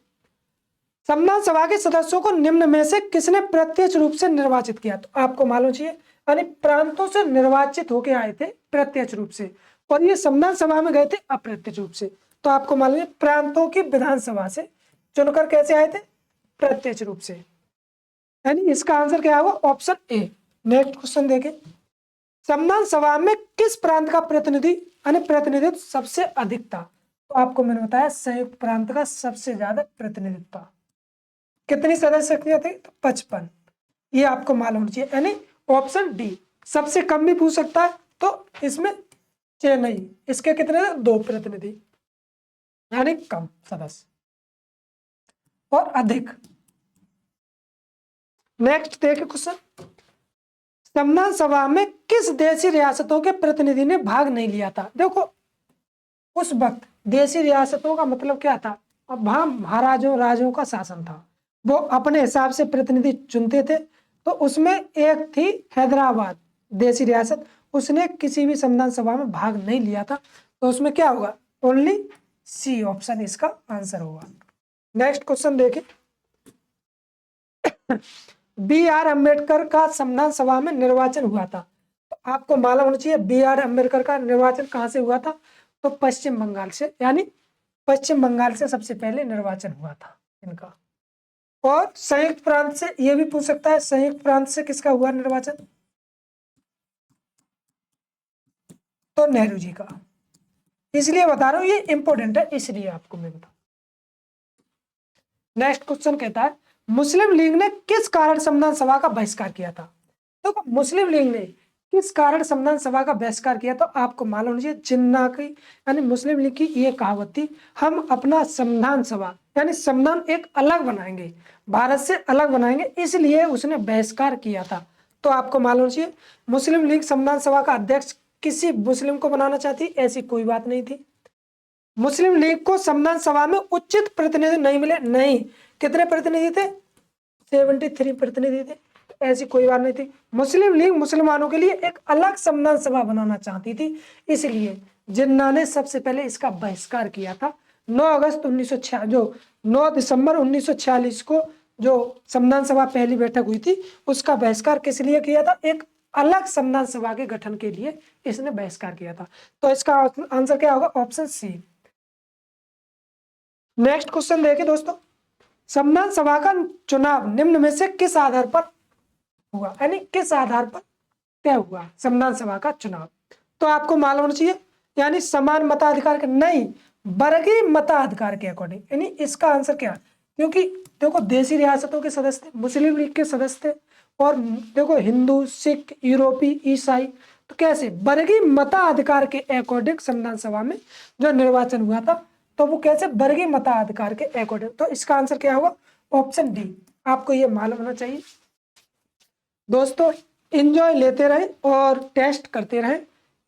संविधान सभा के सदस्यों को निम्न में से किसने प्रत्यक्ष रूप से निर्वाचित किया? तो आपको मालूम चाहिए, यानी प्रांतों से निर्वाचित होके आए थे प्रत्यक्ष रूप से, और ये संविधान सभा में गए थे अप्रत्यक्ष रूप से। तो आपको मालूम है प्रांतों की विधानसभा से चुनकर कैसे आए थे? प्रत्यक्ष रूप से। यानी इसका आंसर क्या होगा? Option A. नेक्स्ट क्वेश्चन देखें, संविधान सभा में किस प्रांत का प्रतिनिधि यानी प्रतिनिधित्व सबसे अधिक था? तो आपको मैंने बताया संयुक्त प्रांत का सबसे ज्यादा प्रतिनिधित्व था। कितनी सदस्य थे? तो 55। ये आपको मालूम चाहिए, यानी ऑप्शन डी। सबसे कम भी पूछ सकता है, तो इसमें चेन्नई, इसके कितने थे? 2 प्रतिनिधि, यानी कम सदस्य और अधिक। नेक्स्ट देखिए क्वेश्चन, संविधान सभा में किस देशी रियासतों के प्रतिनिधि ने भाग नहीं लिया था? देखो उस वक्त देशी रियासतों का मतलब क्या था? अब वहां महाराजों राजों का शासन था, वो अपने हिसाब से प्रतिनिधि चुनते थे। तो उसमें एक थी हैदराबाद देशी रियासत, उसने किसी भी संविधान सभा में भाग नहीं लिया था। तो उसमें क्या होगा? ओनली सी ऑप्शन इसका आंसर होगा। नेक्स्ट क्वेश्चन देखिए, बी.आर. अम्बेडकर का संविधान सभा में निर्वाचन हुआ था। तो आपको मालूम होना चाहिए बी.आर. अम्बेडकर का निर्वाचन कहां से हुआ था? तो पश्चिम बंगाल से, यानी पश्चिम बंगाल से सबसे पहले निर्वाचन हुआ था इनका। और संयुक्त प्रांत से ये भी पूछ सकता है, संयुक्त प्रांत से किसका हुआ निर्वाचन? तो नेहरू जी का। इसलिए बता रहा हूं, ये इंपॉर्टेंट है, इसलिए आपको मैं बता। नेक्स्ट क्वेश्चन कहता है, मुस्लिम लीग ने किस कारण संविधान सभा का बहिष्कार किया था? तो मुस्लिम लीग ने किस कारण संविधान सभा का बहिष्कार किया? तो आपको मालूम है जिन्ना की, यानी मुस्लिम लीग की ये कहावत थी, हम अपना संविधान सभा यानी संविधान एक अलग बनाएंगे, भारत से अलग बनाएंगे, इसलिए उसने बहिष्कार किया था। तो आपको मालूम चाहिए मुस्लिम लीग संविधान सभा का अध्यक्ष किसी मुस्लिम को बनाना चाहती, ऐसी कोई बात नहीं थी। मुस्लिम लीग को संविधान सभा में उचित प्रतिनिधि नहीं मिले, नहीं। कितने प्रतिनिधि थे? 73 प्रतिनिधि थे। ऐसी कोई बात नहीं थी। मुस्लिम लीग मुसलमानों के लिए एक अलग संविधान सभा बनाना चाहती थी, इसलिए जिन्ना ने सबसे पहले इसका बहिष्कार किया था। 9 अगस्त 1946 जो 9 दिसंबर 1946 को जो संविधान सभा पहली बैठक हुई थी, उसका बहिष्कार किस लिए किया था? एक अलग संविधान सभा के गठन के लिए इसने बहिष्कार किया था। तो इसका आंसर क्या होगा? Option C. नेक्स्ट क्वेश्चन देखिए दोस्तों, संविधान सभा का चुनाव निम्न में से किस आधार पर हुआ, यानी किस आधार पर तय हुआ संविधान सभा का चुनाव? तो आपको मालूम होना चाहिए, यानी समान मताधिकार के नहीं, वर्गीय मताधिकार के अकॉर्डिंग। यानी इसका आंसर क्या? क्योंकि देखो देशी रियासतों के सदस्य थे, मुस्लिम लीग के सदस्य थे, और देखो हिंदू, सिख, यूरोपी, ईसाई, तो कैसे वर्गीय मताधिकार के अकॉर्डिंग संविधान सभा में जो निर्वाचन हुआ था, तो वो कैसे वर्गीय मताधिकार के अकॉर्डिंग। तो इसका आंसर क्या होगा? Option D. आपको ये मालूम होना चाहिए। दोस्तों एंजॉय लेते रहे और टेस्ट करते रहे,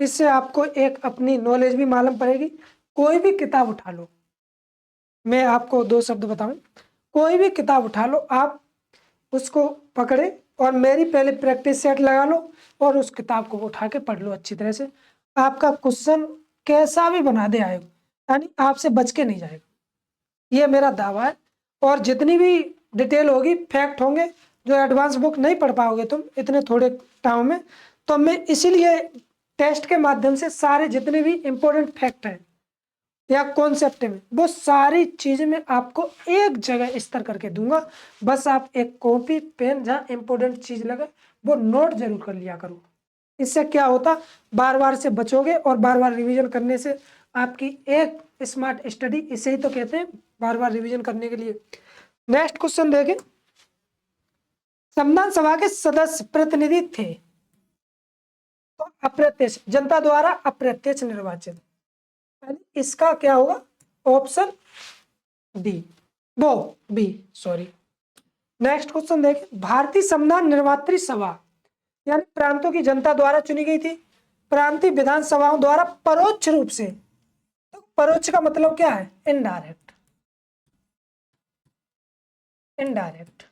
इससे आपको एक अपनी नॉलेज भी मालूम पड़ेगी। कोई भी किताब उठा लो, मैं आपको 2 शब्द बताऊं, कोई भी किताब उठा लो, आप उसको पकड़े और मेरी पहले प्रैक्टिस सेट लगा लो और उस किताब को उठा के पढ़ लो अच्छी तरह से। आपका क्वेश्चन कैसा भी बना दे आएगा, यानी आपसे बच के नहीं जाएगा, ये मेरा दावा है। और जितनी भी डिटेल होगी, फैक्ट होंगे, जो एडवांस बुक नहीं पढ़ पाओगे तुम इतने थोड़े टाइम में, तो मैं इसीलिए टेस्ट के माध्यम से सारे जितने भी इंपॉर्टेंट फैक्ट हैं या कॉन्सेप्ट में, वो सारी चीजें मैं आपको एक जगह स्तर करके दूंगा। बस आप एक कॉपी पेन जहाँ इंपॉर्टेंट चीज लगे वो नोट जरूर कर लिया करो। इससे क्या होता, बार बार से बचोगे और बार बार रिवीजन करने से आपकी एक स्मार्ट स्टडी, इसे ही तो कहते हैं बार बार रिवीजन करने के लिए। नेक्स्ट क्वेश्चन देखें, संविधान सभा के सदस्य प्रतिनिधि थे तो अप्रत्यक्ष, जनता द्वारा अप्रत्यक्ष निर्वाचन, इसका क्या होगा? ऑप्शन डी, वो बी, सॉरी। नेक्स्ट क्वेश्चन देखें, भारतीय संविधान निर्वात्री सभा यानी प्रांतों की जनता द्वारा चुनी गई थी, प्रांतीय विधानसभाओं द्वारा परोक्ष रूप से। तो परोक्ष का मतलब क्या है? Indirect, indirect.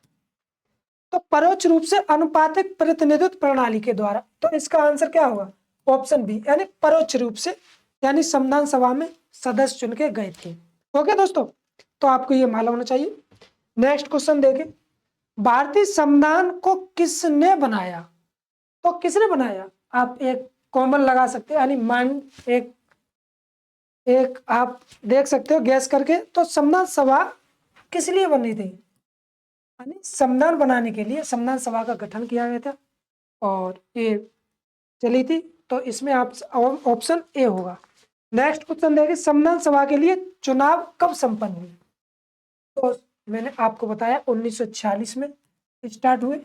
तो परोक्ष रूप से अनुपातिक प्रतिनिधित्व प्रणाली के द्वारा। तो इसका आंसर क्या होगा? ऑप्शन बी, यानी परोक्ष रूप से, यानी संविधान सभा में सदस्य चुन के गए थे। ओके दोस्तों, तो आपको ये मालूम होना चाहिए। नेक्स्ट क्वेश्चन देखें, भारतीय संविधान को किसने बनाया? तो किसने बनाया आप एक कॉमन लगा सकते हैं, यानी माइंड एक एक आप देख सकते हो गैस करके। तो संविधान सभा किस लिए बनी थी? यानी संविधान बनाने के लिए संविधान सभा का गठन किया गया था और ये चली थी। तो इसमें आप ऑप्शन ए होगा। नेक्स्ट क्वेश्चन देखिए, संविधान सभा के लिए चुनाव कब संपन्न हुए? तो मैंने आपको बताया 1946 में स्टार्ट हुए।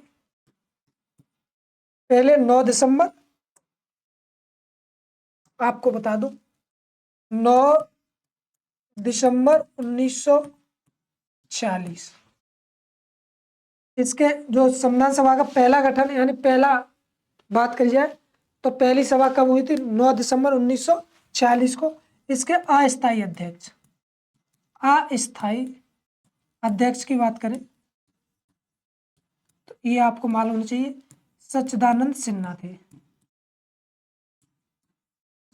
पहले 9 दिसंबर, आपको बता दूं 9 दिसंबर 1946 इसके जो संविधान सभा का पहला गठन यानी पहला बात करी जाए तो पहली सभा कब हुई थी? 9 दिसंबर 1946 को। इसके अस्थायी अध्यक्ष की बात करें तो ये आपको मालूम होना चाहिए, सच्चिदानंद सिन्हा थे।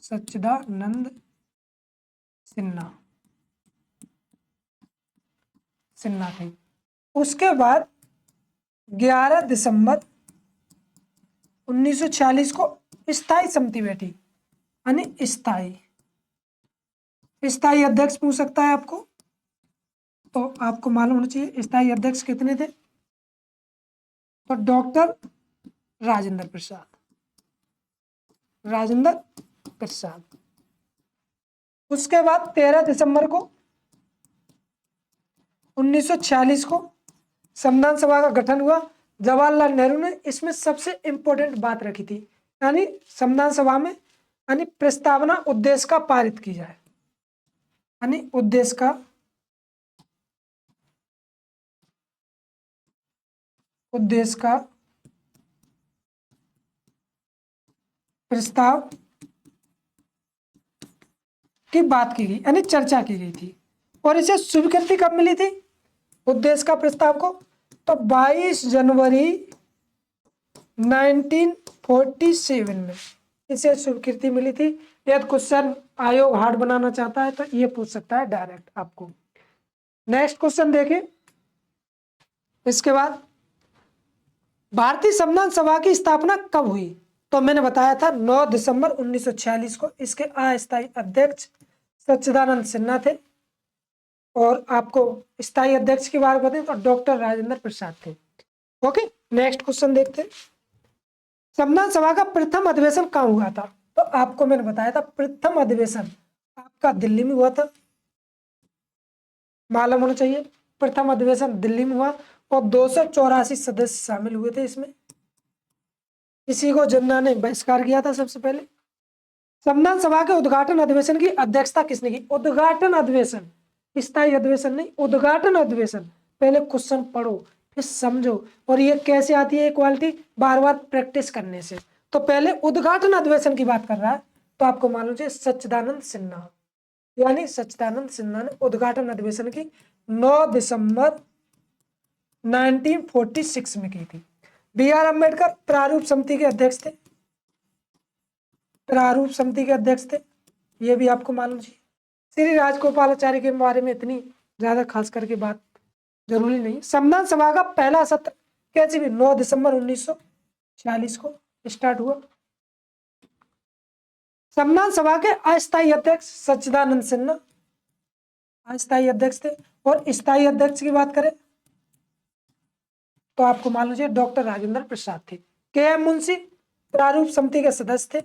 सच्चिदानंद सिन्हा थे। उसके बाद 11 दिसंबर 1946 को स्थायी समिति बैठी, यानी स्थायी अध्यक्ष पूछ सकता है आपको। तो आपको मालूम होना चाहिए स्थायी अध्यक्ष कितने थे? तो डॉक्टर राजेंद्र प्रसाद। उसके बाद 13 दिसंबर को 1946 को संविधान सभा का गठन हुआ। जवाहरलाल नेहरू ने इसमें सबसे इंपॉर्टेंट बात रखी थी, यानी संविधान सभा में यानी प्रस्तावना उद्देश्य का पारित की जाए, यानी उद्देश्य का प्रस्ताव की बात की गई, यानी चर्चा की गई थी। और इसे स्वीकृति कब मिली थी उद्देश्य का प्रस्ताव को? तो 22 जनवरी 1947 में इसे स्वीकृति मिली थी। यदि क्वेश्चन आयोग हार्ड बनाना चाहता है तो ये पूछ सकता है डायरेक्ट आपको। नेक्स्ट क्वेश्चन देखें, इसके बाद भारतीय संविधान सभा की स्थापना कब हुई? तो मैंने बताया था 9 दिसंबर 1946 को। इसके अस्थायी अध्यक्ष सच्चिदानंद सिन्हा थे और आपको स्थायी अध्यक्ष की बात बताएं तो डॉक्टर राजेंद्र प्रसाद थे। ओके, नेक्स्ट क्वेश्चन देखते हैं, संविधान सभा का प्रथम अधिवेशन कहाँ हुआ था? तो आपको मैंने बताया था प्रथम अधिवेशन आपका दिल्ली में हुआ था, मालूम होना चाहिए। प्रथम अधिवेशन दिल्ली में हुआ और 284 सदस्य शामिल हुए थे इसमें। इसी को जनता ने बहिष्कार किया था सबसे पहले। संविधान सभा के उद्घाटन अधिवेशन की अध्यक्षता किसने की? उद्घाटन अधिवेशन, स्थायी अधिवेशन नहीं, उद्घाटन अधिवेशन। पहले क्वेश्चन पढ़ो फिर समझो, और ये कैसे आती है क्वालिटी? बार बार प्रैक्टिस करने से। तो पहले उद्घाटन अधिवेशन की बात कर रहा है तो आपको मालूम है सच्चिदानंद सिन्हा, यानी सच्चिदानंद सिन्हा ने उद्घाटन अधिवेशन की 9 दिसंबर 1946 में की थी। B.R. अम्बेडकर प्रारूप समिति के अध्यक्ष थे, ये भी आपको मालूम चाहिए। श्री राजगोपालाचारी के बारे में इतनी ज्यादा खास करके बात जरूरी नहीं। संविधान सभा का पहला सत्र कैसे भी 9 दिसंबर 1946 को स्टार्ट हुआ। संविधान सभा के अस्थायी अध्यक्ष सच्चिदानंद सिन्हा अस्थायी अध्यक्ष थे, और स्थायी अध्यक्ष की बात करें तो आपको मालूम है डॉक्टर राजेंद्र प्रसाद थे। के.एम. मुंशी प्रारूप समिति के सदस्य थे,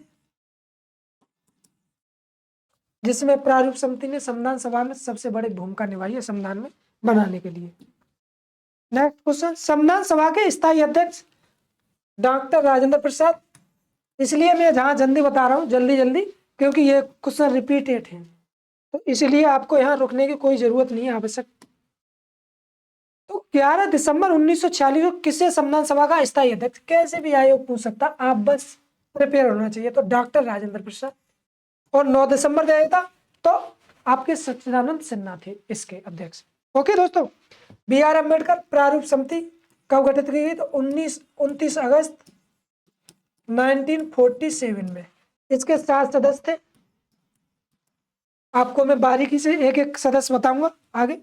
जिसमें प्रारूप समिति ने संविधान सभा में सबसे बड़ी भूमिका निभाई है संविधान में बनाने के लिए। नेक्स्ट क्वेश्चन, संविधान सभा के स्थायी अध्यक्ष डॉक्टर राजेंद्र प्रसाद। इसलिए मैं जहां जल्दी बता रहा हूं जल्दी क्योंकि ये क्वेश्चन रिपीटेड है, तो इसलिए आपको यहाँ रुकने की कोई जरूरत नहीं है आवश्यक। तो 11 दिसंबर 1946 को किसे संविधान सभा का स्थायी अध्यक्ष? कैसे भी आयोग पूछ सकता, आप बस प्रिपेयर होना चाहिए। तो डॉक्टर राजेंद्र प्रसाद। और 9 दिसंबर दिया था तो आपके सच्चिदानंद सिन्हा थे इसके अध्यक्ष। ओके दोस्तों, B.R. अम्बेडकर प्रारूप समिति कब गठित की गई? तो 29 अगस्त 1947 में। इसके 7 सदस्य थे, आपको मैं बारीकी से एक एक सदस्य बताऊंगा आगे।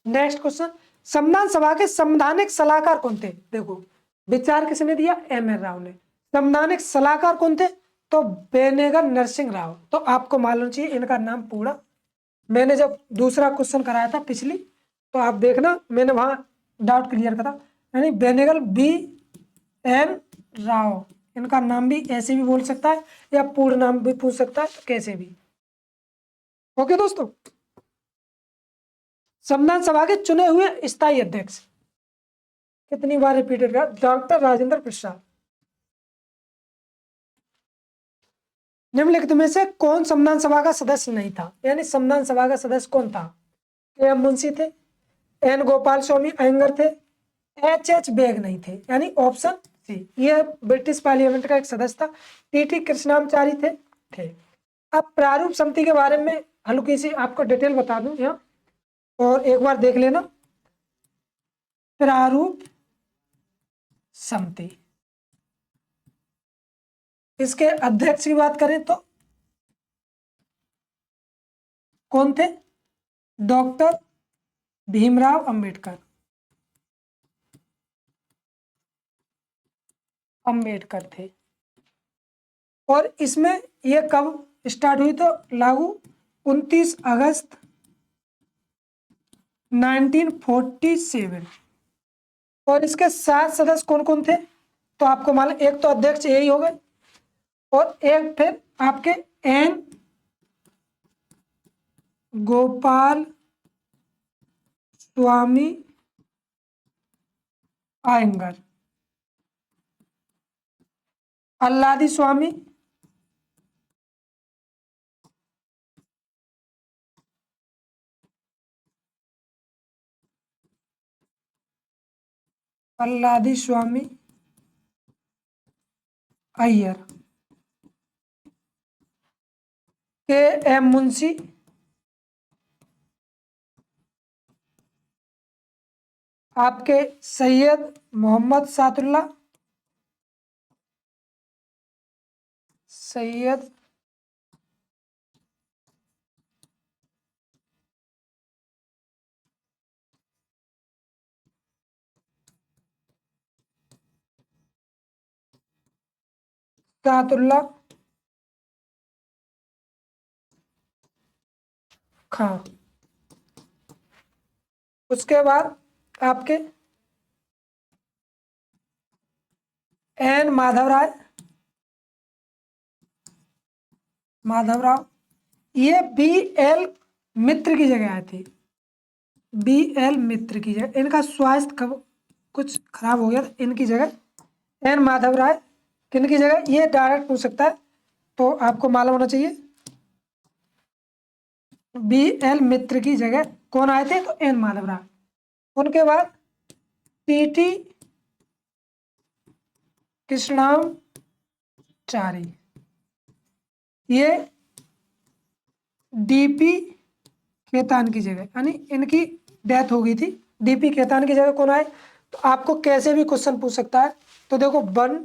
नेक्स्ट क्वेश्चन, संविधान सभा के संवैधानिक सलाहकार कौन थे? देखो विचार किसने दिया? एम.एन. राव ने। संवैधानिक सलाहकार कौन थे? तो बेनेगल नरसिंह राव। तो आपको मालूम चाहिए इनका नाम पूरा। मैंने जब दूसरा क्वेश्चन कराया था पिछली, तो आप देखना मैंने वहां डाउट क्लियर करा, यानी बेनेगल B.N. राव। इनका नाम भी ऐसे भी बोल सकता है या पूर्ण नाम भी पूछ सकता है, तो कैसे भी। ओके दोस्तों, संविधान सभा के चुने हुए स्थायी अध्यक्ष कितनी बार रिपीटेड कर? डॉक्टर राजेंद्र प्रसाद। निम्नलिखित में से कौन संविधान सभा का सदस्य नहीं था? यानी संविधान सभा का सदस्य कौन था? के.एम. मुंशी थे, एन गोपाल स्वामी अयंगर थे, H.H. बेग नहीं थे, यानी ऑप्शन सी। ये ब्रिटिश पार्लियामेंट का एक सदस्य था। टी.टी. कृष्णामाचारी थे। अब प्रारूप समिति के बारे में हल्की सी आपको डिटेल बता दूं यहाँ, और एक बार देख लेना। प्रारूप समिति, इसके अध्यक्ष की बात करें तो कौन थे? डॉक्टर भीमराव अंबेडकर। अंबेडकर थे। और इसमें यह कब स्टार्ट हुई? तो लागू 29 अगस्त 1947। और इसके 7 सदस्य कौन कौन थे? तो आपको मालूम, एक तो अध्यक्ष यही हो गए, और एक फिर आपके एन गोपाल स्वामी अयंगर, अल्लादी स्वामी, अल्लादी स्वामी अय्यर, के.एम. मुंशी, आपके सैयद मोहम्मद सादुल्लाह, सैयद सादुल्लाह खां। उसके बाद आपके एन माधवराव, ये B.L. मित्र की जगह आए थे। B.L. मित्र की जगह, इनका स्वास्थ्य कब कुछ खराब हो गया था, इनकी जगह एन माधव राय। किनकी जगह? ये डायरेक्ट पूछ सकता है, तो आपको मालूम होना चाहिए। B.L. मित्र की जगह कौन आए थे? तो एन माधव राय। उनके बाद टी.टी. कृष्णामाचारी, ये D.P. खेतान की जगह, यानी इनकी डेथ हो गई थी। D.P. खेतान की जगह कौन आए? तो आपको कैसे भी क्वेश्चन पूछ सकता है। तो देखो 1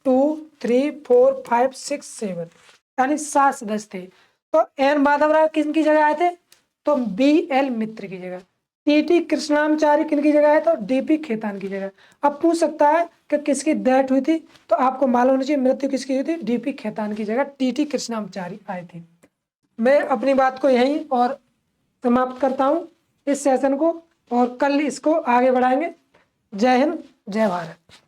2 3 4 5 6 7, यानी 7 सदस्य थे। तो एन माधवराव किनकी जगह आए थे? तो B.L. मित्र की जगह। टी.टी. कृष्णामाचारी किनकी जगह आए? तो D.P. खेतान की जगह। अब पूछ सकता है कि किसकी डेथ हुई थी, तो आपको मालूम होना चाहिए मृत्यु किसकी हुई थी? D.P. खेतान की जगह टी.टी. कृष्णामाचारी आए थे। मैं अपनी बात को यहीं और समाप्त करता हूं इस सेशन को, और कल इसको आगे बढ़ाएंगे। जय हिंद, जय भारत।